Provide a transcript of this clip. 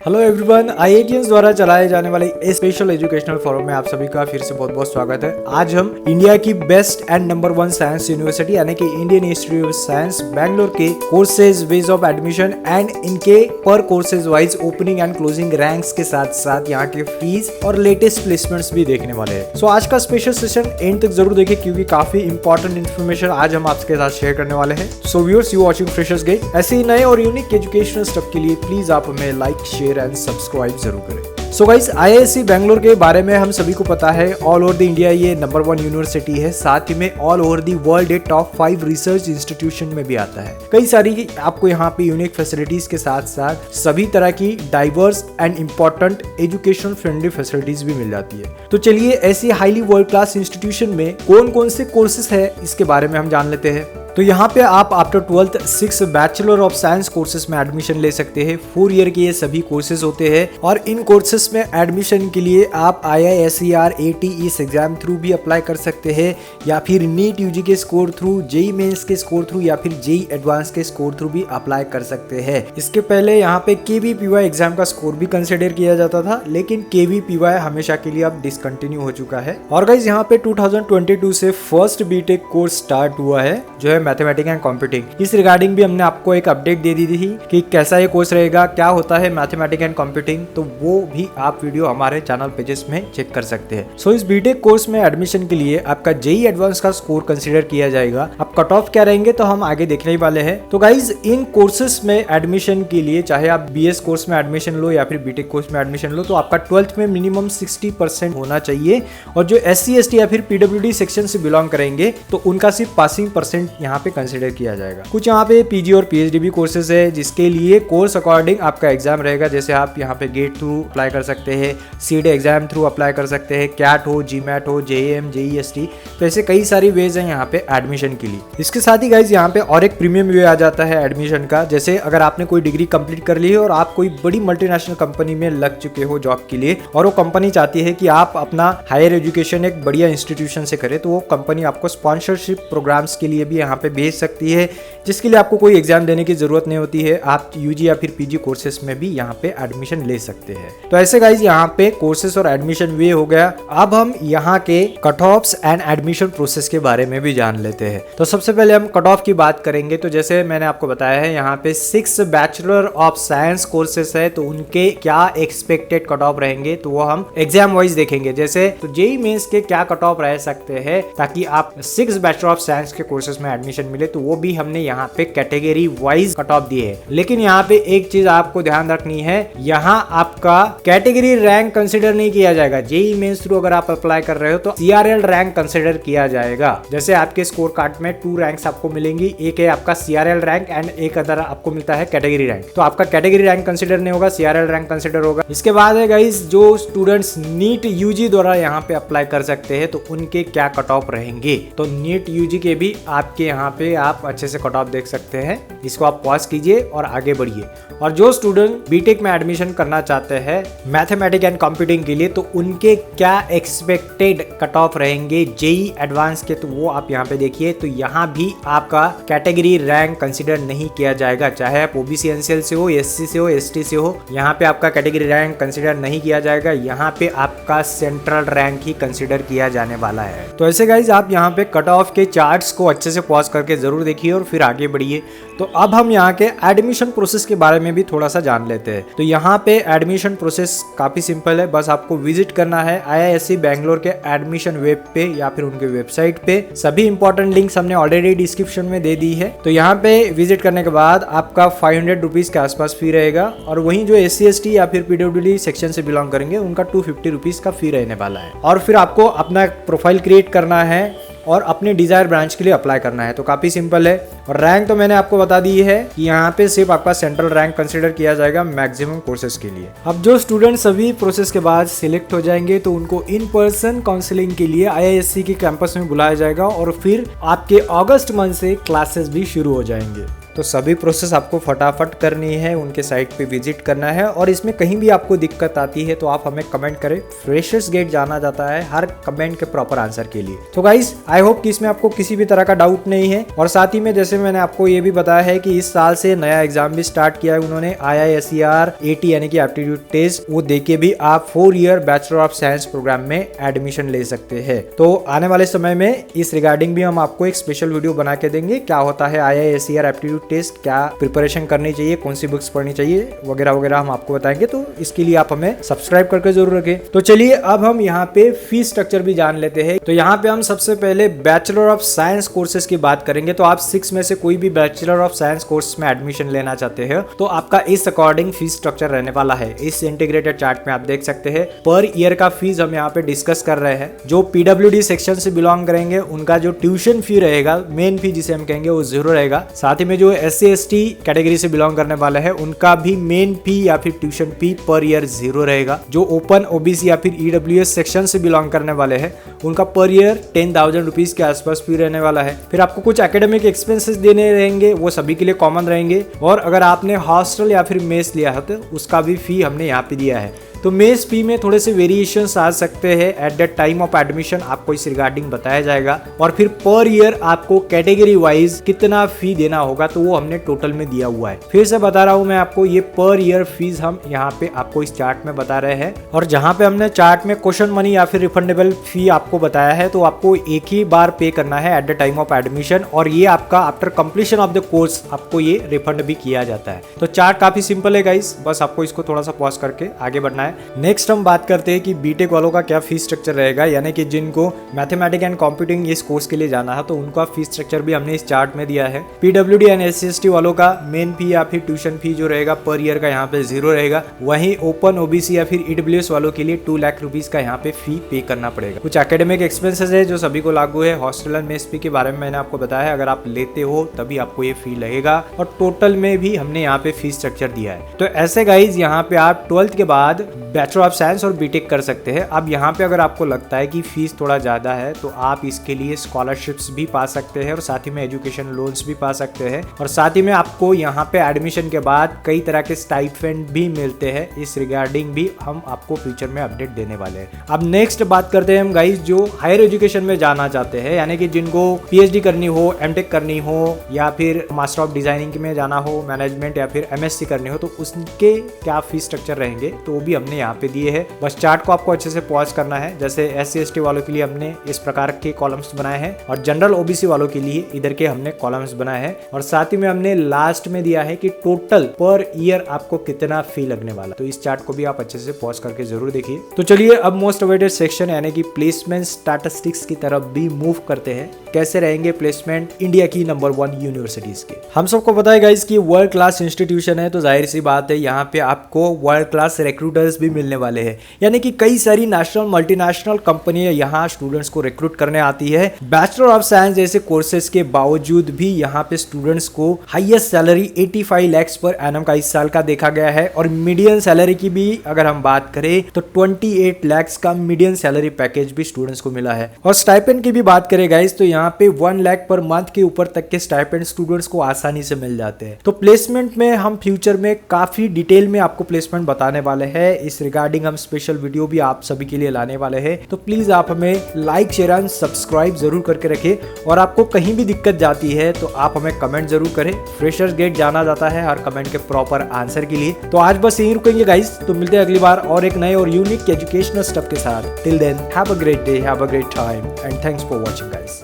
Hello everyone, IITians द्वारा चलाए जाने वाले इस स्पेशल एजुकेशनल फोरम में आप सभी का फिर से बहुत बहुत स्वागत है। आज हम इंडिया की best and number 1 science university यानी कि Indian Institute of Science Bangalore के courses, ways of admission and इनके पर courses wise opening and closing ranks के साथ साथ यहाँ के फीस और लेटेस्ट प्लेसमेंट्स भी देखने वाले हैं। सो आज का स्पेशल सेशन एंड तक जरूर देखिए क्योंकि काफी इंपॉर्टेंट इन्फॉर्मेशन आज हम आपके साथ शेयर करने वाले हैं। So viewers, you watching freshers guide. ऐसे ही नए और यूनिक एजुकेशनल स्टफ के लिए प्लीज आप हमें लाइक, शेयर एंड सब्सक्राइब जरूर करें। सो गाइस, आईआईएससी बैंगलोर के बारे में हम सभी को पता है, ऑल ओवर द इंडिया ये नंबर 1 यूनिवर्सिटी है। साथ ही में ऑल ओवर द वर्ल्ड ये टॉप 5 रिसर्च इंस्टीट्यूशन में भी आता है। कई सारी आपको यहाँ पे यूनिक फैसिलिटीज के साथ साथ सभी तरह की diverse and important educational friendly facilities भी मिल जाती है। तो चलिए ऐसी हाईली वर्ल्ड क्लास इंस्टीट्यूशन में कौन कौन से कोर्सेज है इसके बारे में हम जान लेते हैं। तो यहाँ पे आप after 12th 6 bachelor of science courses में एडमिशन ले सकते हैं। 4 ईयर के ये सभी कोर्सेज होते हैं और इन कोर्सेज में एडमिशन के लिए आप IISER ATE एग्जाम थ्रू भी अप्लाई कर सकते हैं या फिर नीट यूजी के स्कोर थ्रू, जेई मेंस के स्कोर थ्रू या फिर जेई एडवांस के स्कोर थ्रू भी अप्लाई कर सकते हैं। इसके पहले यहाँ पे KVPY एग्जाम का स्कोर भी कंसिडर किया जाता था, लेकिन KVPY हमेशा के लिए अब डिसकंटिन्यू हो चुका है। और गाइस, यहाँ पे 2022 से फर्स्ट बीटेक कोर्स स्टार्ट हुआ है जो है मैथमेटिक्स एंड कंप्यूटिंग। इस रिगार्डिंग भी हमने आपको एक अपडेट दे दी थी कि कैसा ये कोर्स रहेगा, क्या होता है मैथमेटिक्स एंड कंप्यूटिंग, तो वो भी आप वीडियो हमारे चैनल पेजेस में चेक कर सकते हैं। सो इस बीटेक कोर्स में एडमिशन के लिए आपका जेई एडवांस का स्कोर कंसीडर किया जाएगा। अब कट ऑफ क्या रहेंगे तो हम आगे देखने ही वाले हैं। तो गाइज, इन कोर्सेज में एडमिशन के लिए चाहे आप BS कोर्स में एडमिशन लो या फिर बीटेक कोर्स में एडमिशन लो, तो आपका 12th में मिनिमम 60% होना चाहिए। और जो SC ST या फिर PWD सेक्शन से बिलोंग करेंगे तो उनका सिर्फ पासिंग परसेंट यहाँ पे कंसिडर किया जाएगा। कुछ यहाँ पे PG और PhD भी कोर्सेज है जिसके लिए कोर्स अकॉर्डिंग आपका एग्जाम रहेगा। जैसे आप यहाँ पे गेट थ्रू अप्लाई कर सकते हैं, सीड एग्जाम थ्रू अप्लाई कर सकते हैं, कैट हो, GMAT हो, JEM, JEST, तो ऐसे कई सारी वेज है यहाँ पे एडमिशन के लिए। इसके साथ ही गाइज यहाँ पे और एक प्रीमियम वे आ जाता है एडमिशन का। जैसे अगर आपने कोई डिग्री कंप्लीट कर ली है और आप कोई बड़ी मल्टीनेशनल कंपनी में लग चुके हो जॉब के लिए और वो कंपनी चाहती है कि आप अपना हायर एजुकेशन एक बढ़िया इंस्टीट्यूशन से करें, तो वो कंपनी आपको स्पॉन्सरशिप प्रोग्राम्स के लिए भी यहाँ पे भेज सकती है, जिसके लिए आपको कोई एग्जाम देने की जरूरत नहीं होती है। आप यूजी या फिर PG कोर्सेज में भी यहाँ पे एडमिशन ले सकते हैं। तो ऐसे गाइज यहाँ पे कोर्सेज और एडमिशन वे हो गया। अब हम यहाँ के cut offs and admission process के बारे में भी जान लेते हैं। तो सबसे पहले हम कट ऑफ की बात करेंगे। तो जैसे मैंने आपको बताया है, यहाँ पे 6 बैचलर ऑफ साइंस कोर्सेज है, तो उनके क्या एक्सपेक्टेड कट ऑफ रहेंगे तो वो हम एग्जाम वाइज देखेंगे। जैसे तो जेई मेंस के क्या कट ऑफ रह सकते हैं ताकि आप 6 बैचलर ऑफ साइंस के कोर्सेज में एडमिशन मिले, तो वो भी हमने यहाँ पे कैटेगरी वाइज कट ऑफ दिए है। लेकिन यहाँ पे एक चीज आपको ध्यान रखनी है, यहाँ आपका कैटेगरी रैंक कंसिडर नहीं किया जाएगा। जेई मेंस थ्रू अगर आप अप्लाई कर रहे हो तो CRL रैंक कंसिडर किया जाएगा। जैसे आपके स्कोर कार्ड में 2 रैंक्स आपको मिलेंगी, एक है आपका CRL रैंक एंड एक अदर आपको मिलता है कैटेगरी रैंक। तो आपका कैटेगरी रैंक कंसिडर नहीं होगा, CRL रैंक कंसिडर होगा। इसके बाद है गाइस, जो स्टूडेंट्स नीट यूजी द्वारा यहाँ पे अप्लाई कर सकते हैं तो उनके क्या कट ऑफ रहेंगे। तो नीट यूजी के भी आपके यहाँ पे आप अच्छे से कट ऑफ देख सकते हैं। इसको आप पॉज कीजिए और आगे बढ़िए। और जो स्टूडेंट बीटेक में एडमिशन करना चाहते हैं मैथमेटिक्स एंड कंप्यूटिंग के लिए, तो उनके क्या एक्सपेक्टेड कट ऑफ रहेंगे जेई एडवांस के, तो वो आप यहाँ पे देखिए। तो यहाँ भी आपका कैटेगरी रैंक कंसिडर नहीं किया जाएगा, चाहे आप OBC NCL से हो, SC से हो, ST से हो, यहाँ पे आपका कैटेगरी रैंक कंसिडर नहीं किया जाएगा। यहाँ पे आपका सेंट्रल रैंक ही कंसिडर किया जाने वाला है। तो ऐसे गाइज आप यहाँ पे कट ऑफ के चार्ट्स को अच्छे से पॉज करके जरूर देखिए और फिर आगे बढ़िए। तो अब हम यहाँ के एडमिशन प्रोसेस के बारे में भी थोड़ा सा जान लेते हैं। तो यहाँ पे एडमिशन प्रोसेस काफी सिंपल है, बस आपको विजिट करना है IISc बैंगलोर के एडमिशन वेब पे या फिर उनके वेबसाइट पे। सभी इंपॉर्टेंट लिंक्स हमने ऑलरेडी डिस्क्रिप्शन में दे दी है। तो यहाँ पे विजिट करने के बाद आपका 500 रुपीज के आसपास फी रहेगा और वहीं जो SC ST या फिर PWD सेक्शन से बिलोंग करेंगे उनका 250 रुपीज का फी रहने वाला है। और फिर आपको अपना प्रोफाइल क्रिएट करना है और अपने डिजायर ब्रांच के लिए अप्लाई करना है। तो काफी सिंपल है। और रैंक तो मैंने आपको बता दी है कि यहाँ पे सिर्फ आपका सेंट्रल रैंक कंसीडर किया जाएगा मैक्सिमम कोर्सेज के लिए। अब जो स्टूडेंट सभी प्रोसेस के बाद सिलेक्ट हो जाएंगे तो उनको इन पर्सन काउंसलिंग के लिए IISc के कैंपस में बुलाया जाएगा और फिर आपके अगस्त मंथ से क्लासेस भी शुरू हो जाएंगे। तो सभी प्रोसेस आपको फटाफट करनी है, उनके साइट पे विजिट करना है और इसमें कहीं भी आपको दिक्कत आती है तो आप हमें कमेंट करें। फ्रेशर्स गेट जाना जाता है हर कमेंट के प्रॉपर आंसर के लिए। तो गाइस आई होप कि इसमें आपको किसी भी तरह का डाउट नहीं है। और साथ ही में जैसे मैंने आपको ये भी बताया है कि इस साल से नया एग्जाम भी स्टार्ट किया है उन्होंने, IISER 80 यानी कि एप्टीट्यूड टेस्ट, वो देके भी आप 4 year bachelor of science programme में एडमिशन ले सकते हैं। तो आने वाले समय में इस रिगार्डिंग भी हम आपको एक स्पेशल वीडियो बना के देंगे, क्या होता है IISER एप्टीट्यूड टेस्ट, क्या प्रिपरेशन करनी चाहिए, कौन सी बुक्स पढ़नी चाहिए वगैरह वगैरह हम आपको बताएंगे। तो इसके लिए आप हमें सब्सक्राइब करके जरूर रखें। तो चलिए अब हम यहाँ पे फीस स्ट्रक्चर भी जान लेते हैं। तो यहाँ पे हम सबसे पहले बैचलर ऑफ साइंस कोर्सेज की बात करेंगे। तो आप 6 में से कोई भी बैचलर ऑफ साइंस कोर्स में एडमिशन लेना चाहते हैं तो आपका इस अकॉर्डिंग फीस स्ट्रक्चर रहने वाला है। इस इंटीग्रेटेड चार्ट में आप देख सकते हैं पर ईयर का फीस हम यहाँ पे डिस्कस कर रहे हैं। जो PWD सेक्शन से बिलोंग करेंगे उनका जो ट्यूशन फी रहेगा, मेन फी जिसे हम कहेंगे, वो 0 रहेगा। साथ ही में जो SC ST कैटेगरी से बिलोंग करने वाले हैं उनका भी मेन फी या फिर ट्यूशन फी पर ईयर 0 रहेगा। जो ओपन OBC या फिर EWS सेक्शन से बिलोंग करने वाले हैं उनका पर ईयर 10,000 रुपीज के आसपास फी रहने वाला है। फिर आपको कुछ एकेडमिक एक्सपेंसेस देने रहेंगे, वो सभी के लिए कॉमन रहेंगे। और अगर आपने हॉस्टल या फिर मेस लिया है तो उसका भी फी हमने यहाँ पे दिया है। तो मेस फी में थोड़े से वेरिएशंस आ सकते हैं। At the time of admission आपको इस रिगार्डिंग बताया जाएगा। और फिर पर ईयर आपको कैटेगरी वाइज कितना फी देना होगा तो वो हमने टोटल में दिया हुआ है। फिर से बता रहा हूँ मैं आपको, ये पर ईयर फीस हम यहाँ पे आपको इस चार्ट में बता रहे हैं। और जहाँ पे हमने चार्ट में क्वेश्चन मनी या फिर रिफंडेबल फी आपको बताया है तो आपको एक ही बार पे करना है at the time of admission. और ये आपका after completion of the course आपको ये रिफंड भी किया जाता है। तो चार्ट काफी सिंपल है गाइस, बस आपको इसको थोड़ा सा पॉज करके आगे बढ़ना है। नेक्स्ट हम बात करते हैं कि बीटेक वालों का क्या फीस स्ट्रक्चर रहेगा, यानी कि जिनको मैथमेटिक्स एंड कंप्यूटिंग इस कोर्स के लिए जाना है तो उनका फीस स्ट्रक्चर भी हमने इस चार्ट में दिया है। PWD एंड SC ST वालों का मेन फी या फिर ट्यूशन फी जो रहेगा पर ईयर का यहाँ पे 0 रहेगा। वहीं ओपन OBC या फिर EWS वालों के लिए 2 लाख रुपीज का यहाँ पे फी पे करना पड़ेगा। कुछ एकेडमिक एक्सपेंसेस है जो सभी को लागू है। हॉस्टल एंड मेस फी के बारे में मैंने आपको बताया है, अगर आप लेते हो तभी आपको ये फी लगेगा। और टोटल में भी हमने यहाँ पे फीस स्ट्रक्चर दिया है। तो ऐसे गाइज यहाँ पे आप 12th के बाद बैचलर ऑफ साइंस और बीटेक कर सकते हैं। अब यहाँ पे अगर आपको लगता है कि फीस थोड़ा ज्यादा है तो आप इसके लिए स्कॉलरशिप्स भी पा सकते हैं और साथ ही में एजुकेशन लोन्स भी पा सकते हैं। और साथ ही में आपको यहाँ पे एडमिशन के बाद कई तरह के स्टाइपेंड भी मिलते हैं। इस रिगार्डिंग भी हम आपको फ्यूचर में अपडेट देने वाले हैं। अब नेक्स्ट बात करते हैं हम गाइस जो हायर एजुकेशन में जाना चाहते हैं, यानी कि जिनको PhD करनी हो, MTech करनी हो या फिर मास्टर ऑफ डिजाइनिंग में जाना हो, मैनेजमेंट या फिर MSc करनी हो, तो उसके क्या फीस स्ट्रक्चर रहेंगे तो वो भी हमने यहाँ पे दिए हैं। बस चार्ट को आपको अच्छे से पॉज करना है। जैसे SC ST वालों के लिए हमने इस प्रकार के कॉलम्स बनाए हैं और जनरल OBC वालों के लिए इधर के हमने कॉलम्स बनाए हैं। और साथ ही में हमने लास्ट में दिया है कि टोटल पर ईयर आपको कितना फी लगने वाला। तो इस चार्ट को भी आप अच्छे से पॉज करके जरूर देखिए। तो चलिए अब मोस्ट अवेटेड सेक्शन यानी कि प्लेसमेंट स्टैटिस्टिक्स की तरफ भी मूव करते हैं। कैसे रहेंगे प्लेसमेंट इंडिया की नंबर 1 यूनिवर्सिटीज के। हम सबको पता है गाइस कि वर्ल्ड क्लास इंस्टीट्यूशन है, तो जाहिर सी बात है यहाँ पे आपको वर्ल्ड क्लास रिक्रूटर्स भी मिलने वाले हैं। यानी कि कई सारी नेशनल मल्टीनेशनल कंपनियां यहाँ स्टूडेंट्स को रिक्रूट करने आती है। बैचलर ऑफ साइंस जैसे कोर्सेज के बावजूद भी यहाँ पे स्टूडेंट्स को highest salary 85 lakh per annum का इस साल का देखा गया है। और मीडियन सैलरी की भी अगर हम बात करें तो 28 लाख का मीडियन सैलरी पैकेज भी स्टूडेंट्स को मिला है। और स्टाइपेंड की भी बात करें गाइस तो यहाँ पे 1 लाख पर मंथ के ऊपर तक के स्टाइपेंड स्टूडेंट्स को आसानी से मिल जाते हैं। तो प्लेसमेंट में हम फ्यूचर में काफी डिटेल में आपको प्लेसमेंट बताने वाले हैं। इस रिगार्डिंग हम स्पेशल वीडियो भी आप सभी के लिए लाने वाले हैं। तो प्लीज आप हमें लाइक शेयर एंड सब्सक्राइब जरूर करके रखें। और आपको कहीं भी दिक्कत जाती है तो आप हमें कमेंट जरूर करें। फ्रेशर्स गेट जाना जाता है हर कमेंट के प्रॉपर आंसर के लिए। तो आज बस यहीं रुकेंगे गाइस, तो मिलते हैं अगली बार और एक नए और यूनिक एजुकेशनल स्टफ के साथ। Till then have a great day, have a great time and thanks for watching guys.